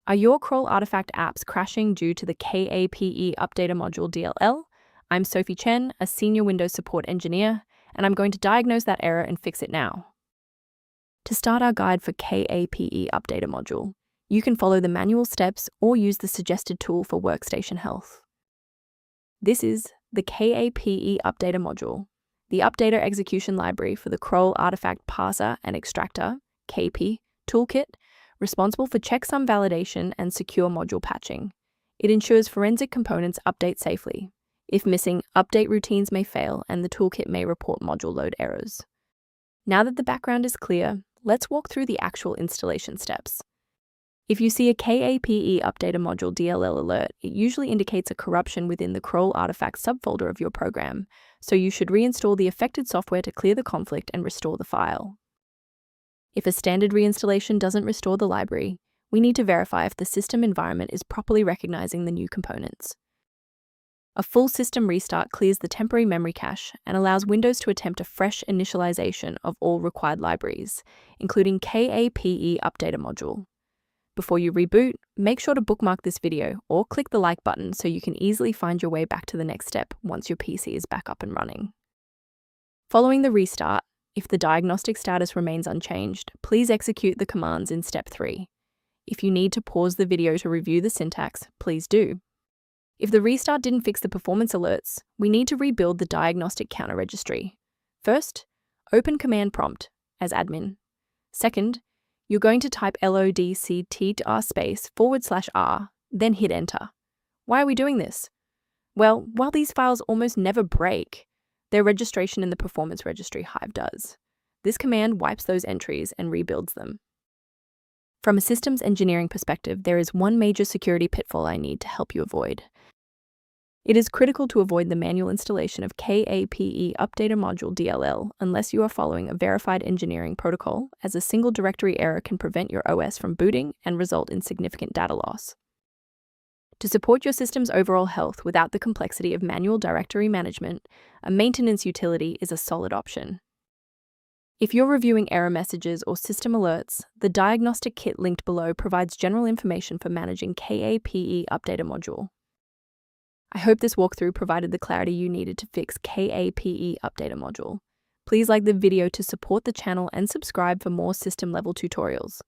Are your Kroll Artifact apps crashing due to the KAPE Updater Module DLL? I'm Sophie Chen, a Senior Windows Support Engineer, and I'm going to diagnose that error and fix it now. To start our guide for KAPE Updater Module, you can follow the manual steps or use the suggested tool for workstation health. This is the KAPE Updater Module, the Updater Execution Library for the Kroll Artifact Parser and Extractor KAPE toolkit, responsible for checksum validation and secure module patching. It ensures forensic components update safely. If missing, update routines may fail and the toolkit may report module load errors. Now that the background is clear, let's walk through the actual installation steps. If you see a KAPE Updater Module DLL alert, it usually indicates a corruption within the Kroll Artifact subfolder of your program, so you should reinstall the affected software to clear the conflict and restore the file. If a standard reinstallation doesn't restore the library, we need to verify if the system environment is properly recognizing the new components. A full system restart clears the temporary memory cache and allows Windows to attempt a fresh initialization of all required libraries, including KAPE Updater Module. Before you reboot, make sure to bookmark this video or click the like button so you can easily find your way back to the next step once your PC is back up and running. Following the restart, if the diagnostic status remains unchanged, please execute the commands in Step 3. If you need to pause the video to review the syntax, please do. If the restart didn't fix the performance alerts, we need to rebuild the diagnostic counter registry. First, open Command Prompt as admin. Second, you're going to type lodctr//r, then hit Enter. Why are we doing this? Well, while these files almost never break, their registration in the performance registry Hive does. This command wipes those entries and rebuilds them. From a systems engineering perspective, there is one major security pitfall I need to help you avoid. It is critical to avoid the manual installation of KAPE Updater Module DLL unless you are following a verified engineering protocol, as a single directory error can prevent your OS from booting and result in significant data loss. To support your system's overall health without the complexity of manual directory management, a maintenance utility is a solid option. If you're reviewing error messages or system alerts, the diagnostic kit linked below provides general information for managing KAPE Updater Module. I hope this walkthrough provided the clarity you needed to fix KAPE Updater Module. Please like the video to support the channel and subscribe for more system-level tutorials.